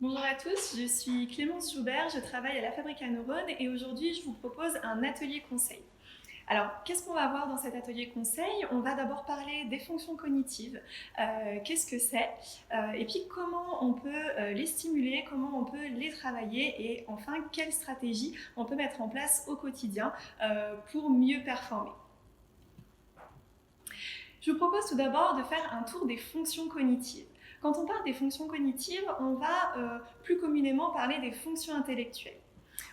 Bonjour à tous, je suis Clémence Joubert, je travaille à la Fabrique à Neurones et aujourd'hui je vous propose un atelier conseil. Alors, qu'est-ce qu'on va voir dans cet atelier conseil? On va d'abord parler des fonctions cognitives, qu'est-ce que c'est, et puis comment on peut les stimuler, comment on peut les travailler et enfin quelles stratégies on peut mettre en place au quotidien pour mieux performer. Je vous propose tout d'abord de faire un tour des fonctions cognitives. Quand on parle des fonctions cognitives, on va plus communément parler des fonctions intellectuelles.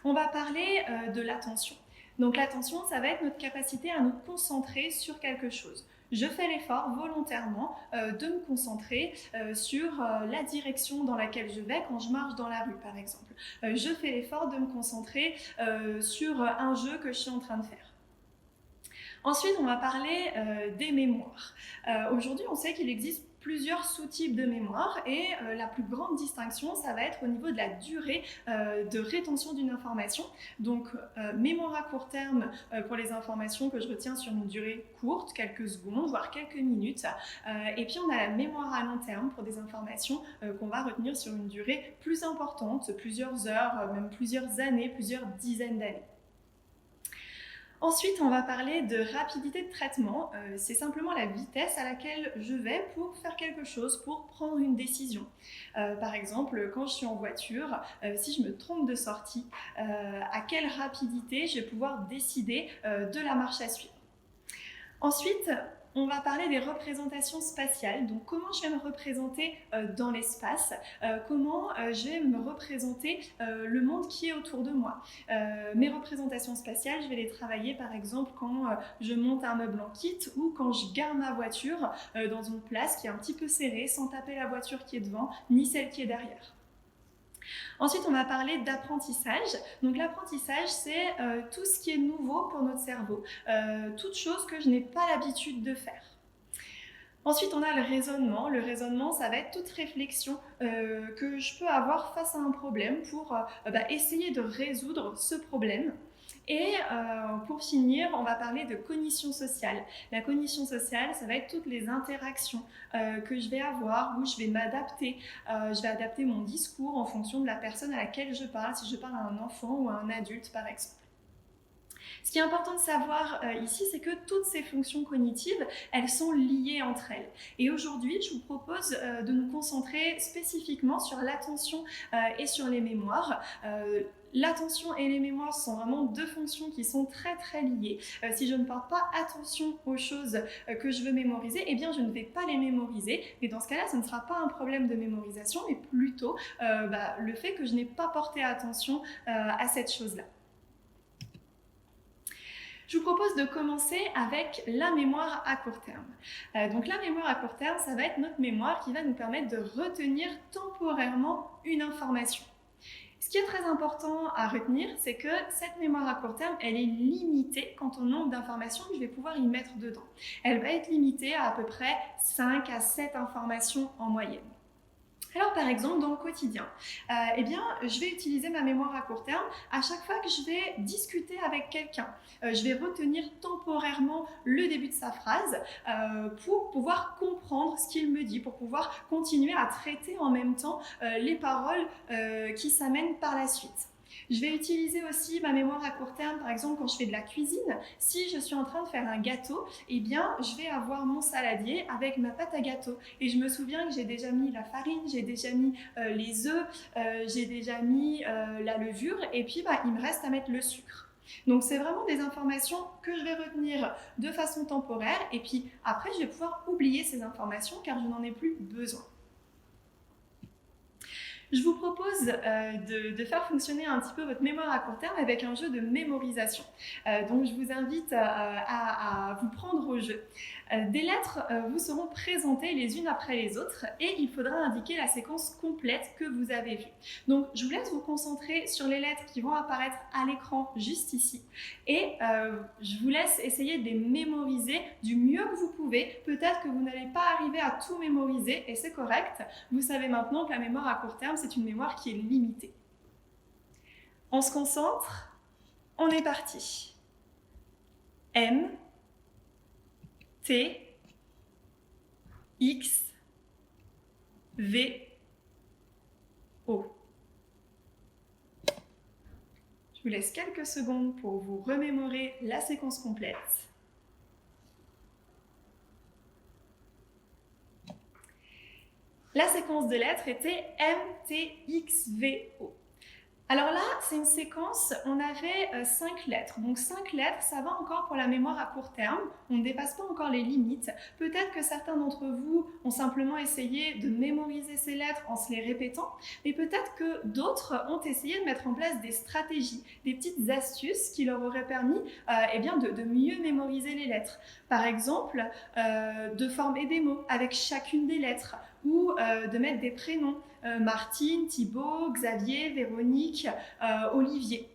On va parler de l'attention. Donc l'attention, ça va être notre capacité à nous concentrer sur quelque chose. Je fais l'effort volontairement de me concentrer sur la direction dans laquelle je vais quand je marche dans la rue, par exemple. Je fais l'effort de me concentrer sur un jeu que je suis en train de faire. Ensuite, on va parler des mémoires. Aujourd'hui, on sait qu'il existe plusieurs sous-types de mémoire et la plus grande distinction, ça va être au niveau de la durée de rétention d'une information. Donc, mémoire à court terme pour les informations que je retiens sur une durée courte, quelques secondes, voire quelques minutes. Et puis, on a la mémoire à long terme pour des informations qu'on va retenir sur une durée plus importante, plusieurs heures, même plusieurs années, plusieurs dizaines d'années. Ensuite, on va parler de rapidité de traitement. C'est simplement la vitesse à laquelle je vais pour faire quelque chose, pour prendre une décision. Par exemple, quand je suis en voiture, si je me trompe de sortie, à quelle rapidité je vais pouvoir décider de la marche à suivre. Ensuite, on va parler des représentations spatiales. Donc, comment je vais me représenter dans l'espace, comment je vais me représenter le monde qui est autour de moi. Mes représentations spatiales, je vais les travailler par exemple quand je monte un meuble en kit ou quand je gare ma voiture dans une place qui est un petit peu serrée, sans taper la voiture qui est devant, ni celle qui est derrière. Ensuite, on va parler d'apprentissage. Donc l'apprentissage, c'est tout ce qui est nouveau pour notre cerveau, toute chose que je n'ai pas l'habitude de faire. Ensuite, on a le raisonnement. Le raisonnement, ça va être toute réflexion que je peux avoir face à un problème pour essayer de résoudre ce problème. Et pour finir, on va parler de cognition sociale. La cognition sociale, ça va être toutes les interactions que je vais avoir, où je vais m'adapter. Je vais adapter mon discours en fonction de la personne à laquelle je parle, si je parle à un enfant ou à un adulte, par exemple. Ce qui est important de savoir ici, c'est que toutes ces fonctions cognitives, elles sont liées entre elles. Et aujourd'hui, je vous propose de nous concentrer spécifiquement sur l'attention et sur les mémoires. L'attention et les mémoires sont vraiment deux fonctions qui sont très très liées. Si je ne porte pas attention aux choses que je veux mémoriser, eh bien je ne vais pas les mémoriser. Et dans ce cas-là, ce ne sera pas un problème de mémorisation, mais plutôt le fait que je n'ai pas porté attention à cette chose-là. Je vous propose de commencer avec la mémoire à court terme. Donc la mémoire à court terme, ça va être notre mémoire qui va nous permettre de retenir temporairement une information. Ce qui est très important à retenir, c'est que cette mémoire à court terme, elle est limitée quant au nombre d'informations que je vais pouvoir y mettre dedans. Elle va être limitée à peu près 5 à 7 informations en moyenne. Alors par exemple dans le quotidien, je vais utiliser ma mémoire à court terme à chaque fois que je vais discuter avec quelqu'un. Je vais retenir temporairement le début de sa phrase pour pouvoir comprendre ce qu'il me dit, pour pouvoir continuer à traiter en même temps les paroles qui s'amènent par la suite. Je vais utiliser aussi ma mémoire à court terme, par exemple quand je fais de la cuisine. Si je suis en train de faire un gâteau, eh bien je vais avoir mon saladier avec ma pâte à gâteau. Et je me souviens que j'ai déjà mis la farine, j'ai déjà mis les œufs, j'ai déjà mis la levure et puis il me reste à mettre le sucre. Donc c'est vraiment des informations que je vais retenir de façon temporaire et puis après je vais pouvoir oublier ces informations car je n'en ai plus besoin. Je vous propose de faire fonctionner un petit peu votre mémoire à court terme avec un jeu de mémorisation. Donc je vous invite à vous prendre au jeu. Des lettres vous seront présentées les unes après les autres et il faudra indiquer la séquence complète que vous avez vue. Donc je vous laisse vous concentrer sur les lettres qui vont apparaître à l'écran juste ici et je vous laisse essayer de les mémoriser du mieux que vous pouvez. Peut-être que vous n'allez pas arriver à tout mémoriser et c'est correct. Vous savez maintenant que la mémoire à court terme, c'est une mémoire qui est limitée. On se concentre, on est parti. M, T, X, V, O. vous laisse quelques secondes pour vous remémorer la séquence complète. La séquence de lettres était MTXVO. Alors là, c'est une séquence, on avait 5 lettres. Donc 5 lettres, ça va encore pour la mémoire à court terme. On ne dépasse pas encore les limites. Peut-être que certains d'entre vous ont simplement essayé de mémoriser ces lettres en se les répétant, mais peut-être que d'autres ont essayé de mettre en place des stratégies, des petites astuces qui leur auraient permis de mieux mémoriser les lettres. Par exemple, de former des mots avec chacune des lettres ou de mettre des prénoms. Martine, Thibaut, Xavier, Véronique, Olivier.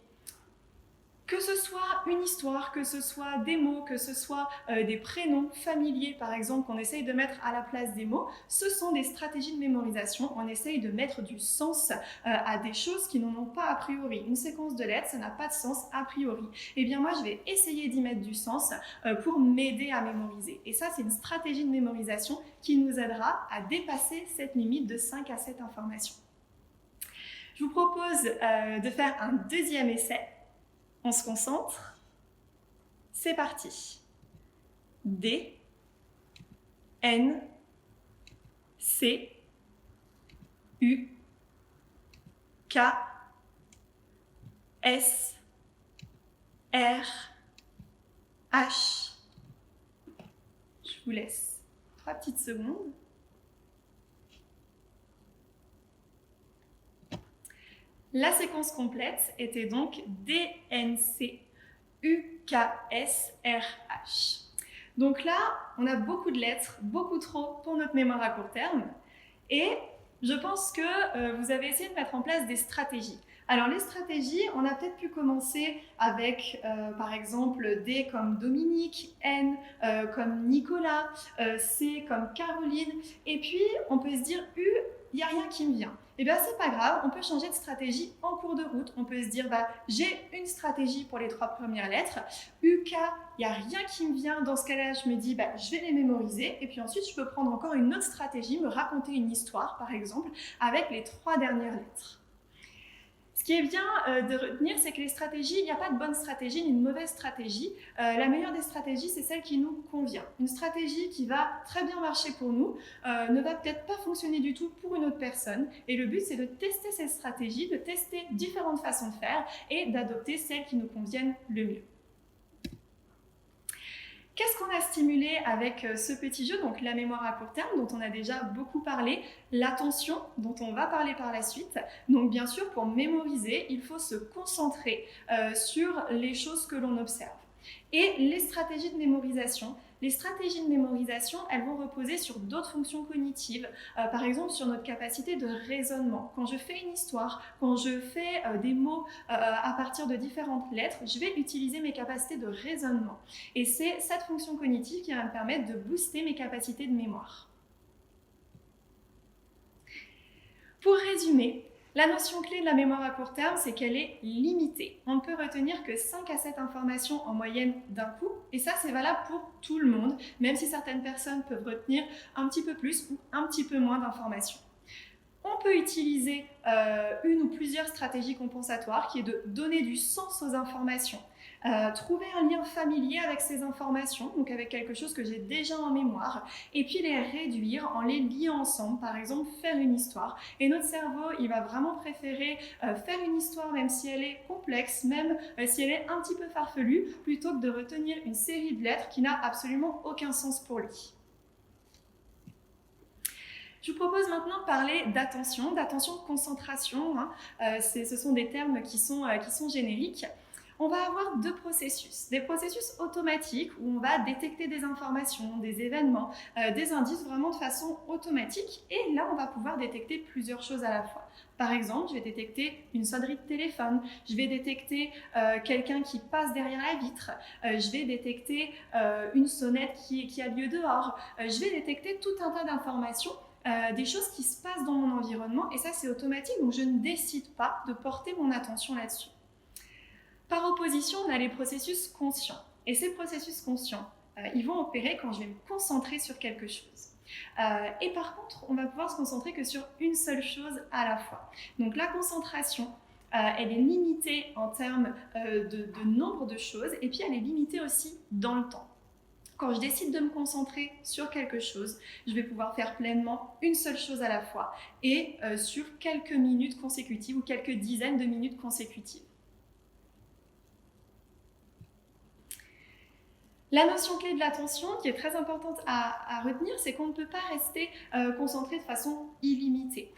Que ce soit une histoire, que ce soit des mots, que ce soit des prénoms familiers par exemple qu'on essaye de mettre à la place des mots, ce sont des stratégies de mémorisation. On essaye de mettre du sens à des choses qui n'en ont pas a priori. Une séquence de lettres, ça n'a pas de sens a priori. Eh bien moi je vais essayer d'y mettre du sens pour m'aider à mémoriser. Et ça c'est une stratégie de mémorisation qui nous aidera à dépasser cette limite de 5 à 7 informations. Je vous propose de faire un deuxième essai. On se concentre. C'est parti. D, N, C, U, K, S, R, H. Je vous laisse 3 petites secondes. La séquence complète était donc DNC UKSRH. Donc là, on a beaucoup de lettres, beaucoup trop pour notre mémoire à court terme. Et je pense que vous avez essayé de mettre en place des stratégies. Alors les stratégies, on a peut-être pu commencer avec par exemple D comme Dominique, N comme Nicolas, C comme Caroline, et puis on peut se dire U, il n'y a rien qui me vient. Et bien c'est pas grave, on peut changer de stratégie en cours de route. On peut se dire j'ai une stratégie pour les 3 premières lettres, UK, il n'y a rien qui me vient. Dans ce cas-là, je me dis je vais les mémoriser, et puis ensuite je peux prendre encore une autre stratégie, me raconter une histoire par exemple avec les 3 dernières lettres. Ce qui est bien de retenir, c'est que les stratégies, il n'y a pas de bonne stratégie ni de mauvaise stratégie. La meilleure des stratégies, c'est celle qui nous convient. Une stratégie qui va très bien marcher pour nous ne va peut-être pas fonctionner du tout pour une autre personne. Et le but, c'est de tester cette stratégie, de tester différentes façons de faire et d'adopter celles qui nous conviennent le mieux. Qu'est-ce qu'on a stimulé avec ce petit jeu? Donc la mémoire à court terme, dont on a déjà beaucoup parlé, l'attention, dont on va parler par la suite. Donc bien sûr, pour mémoriser, il faut se concentrer sur les choses que l'on observe. Et les stratégies de mémorisation. Les stratégies de mémorisation, elles vont reposer sur d'autres fonctions cognitives, par exemple sur notre capacité de raisonnement. Quand je fais une histoire, quand je fais des mots à partir de différentes lettres, je vais utiliser mes capacités de raisonnement. Et c'est cette fonction cognitive qui va me permettre de booster mes capacités de mémoire. Pour résumer, la notion clé de la mémoire à court terme, c'est qu'elle est limitée. On ne peut retenir que 5 à 7 informations en moyenne d'un coup, et ça c'est valable pour tout le monde, même si certaines personnes peuvent retenir un petit peu plus ou un petit peu moins d'informations. On peut utiliser une ou plusieurs stratégies compensatoires, qui est de donner du sens aux informations. Trouver un lien familier avec ces informations, donc avec quelque chose que j'ai déjà en mémoire, et puis les réduire en les liant ensemble, par exemple faire une histoire. Et notre cerveau, il va vraiment préférer faire une histoire, même si elle est complexe, même si elle est un petit peu farfelue, plutôt que de retenir une série de lettres qui n'a absolument aucun sens pour lui. Je vous propose maintenant de parler d'attention de concentration. Ce sont des termes qui sont génériques. On va avoir 2 processus. Des processus automatiques où on va détecter des informations, des événements, des indices vraiment de façon automatique. Et là, on va pouvoir détecter plusieurs choses à la fois. Par exemple, je vais détecter une sonnerie de téléphone, je vais détecter quelqu'un qui passe derrière la vitre, je vais détecter une sonnette qui a lieu dehors, je vais détecter tout un tas d'informations, des choses qui se passent dans mon environnement, et ça c'est automatique, donc je ne décide pas de porter mon attention là-dessus. Par opposition, on a les processus conscients. Et ces processus conscients, ils vont opérer quand je vais me concentrer sur quelque chose. Et par contre, on va pouvoir se concentrer que sur une seule chose à la fois. Donc la concentration, elle est limitée en termes de nombre de choses, et puis elle est limitée aussi dans le temps. Quand je décide de me concentrer sur quelque chose, je vais pouvoir faire pleinement une seule chose à la fois et sur quelques minutes consécutives ou quelques dizaines de minutes consécutives. La notion clé de l'attention, qui est très importante à retenir, c'est qu'on ne peut pas rester concentré de façon illimitée.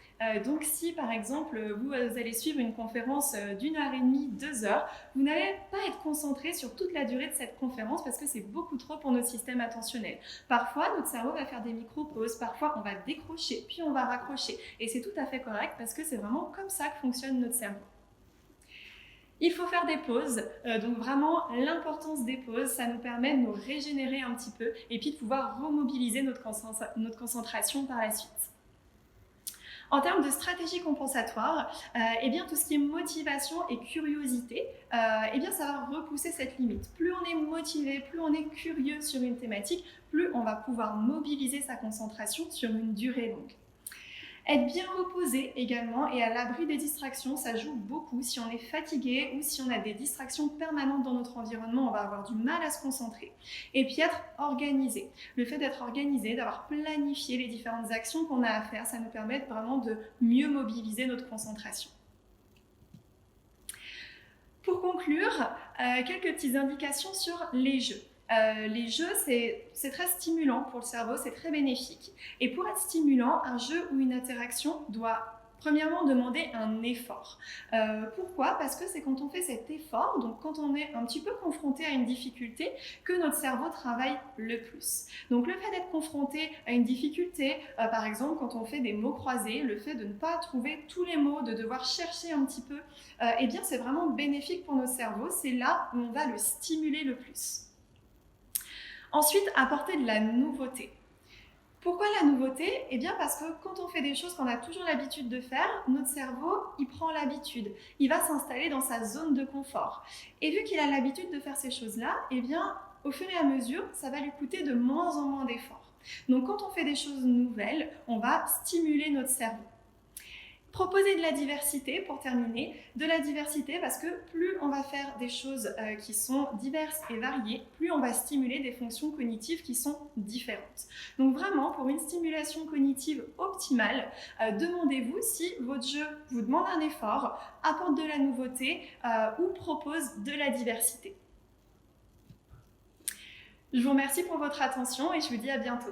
Donc si par exemple vous allez suivre une conférence d'1h30, 2 heures, vous n'allez pas être concentré sur toute la durée de cette conférence parce que c'est beaucoup trop pour notre système attentionnel. Parfois notre cerveau va faire des micro-pauses, parfois on va décrocher, puis on va raccrocher. Et c'est tout à fait correct parce que c'est vraiment comme ça que fonctionne notre cerveau. Il faut faire des pauses, donc vraiment l'importance des pauses, ça nous permet de nous régénérer un petit peu et puis de pouvoir remobiliser notre concentration par la suite. En termes de stratégie compensatoire, eh bien, tout ce qui est motivation et curiosité, eh bien, ça va repousser cette limite. Plus on est motivé, plus on est curieux sur une thématique, plus on va pouvoir mobiliser sa concentration sur une durée longue. Être bien reposé également et à l'abri des distractions, ça joue beaucoup. Si on est fatigué ou si on a des distractions permanentes dans notre environnement, on va avoir du mal à se concentrer. Et puis être organisé. Le fait d'être organisé, d'avoir planifié les différentes actions qu'on a à faire, ça nous permet vraiment de mieux mobiliser notre concentration. Pour conclure, quelques petites indications sur les jeux. Les jeux, c'est très stimulant pour le cerveau, c'est très bénéfique. Et pour être stimulant, un jeu ou une interaction doit premièrement demander un effort. Pourquoi? Parce que c'est quand on fait cet effort, donc quand on est un petit peu confronté à une difficulté, que notre cerveau travaille le plus. Donc le fait d'être confronté à une difficulté, par exemple quand on fait des mots croisés, le fait de ne pas trouver tous les mots, de devoir chercher un petit peu, eh bien c'est vraiment bénéfique pour notre cerveau, c'est là où on va le stimuler le plus. Ensuite, apporter de la nouveauté. Pourquoi la nouveauté? Eh bien parce que quand on fait des choses qu'on a toujours l'habitude de faire, notre cerveau, il prend l'habitude. Il va s'installer dans sa zone de confort. Et vu qu'il a l'habitude de faire ces choses-là, eh bien, au fur et à mesure, ça va lui coûter de moins en moins d'efforts. Donc quand on fait des choses nouvelles, on va stimuler notre cerveau. Proposer de la diversité, pour terminer, de la diversité parce que plus on va faire des choses qui sont diverses et variées, plus on va stimuler des fonctions cognitives qui sont différentes. Donc vraiment, pour une stimulation cognitive optimale, demandez-vous si votre jeu vous demande un effort, apporte de la nouveauté ou propose de la diversité. Je vous remercie pour votre attention et je vous dis à bientôt.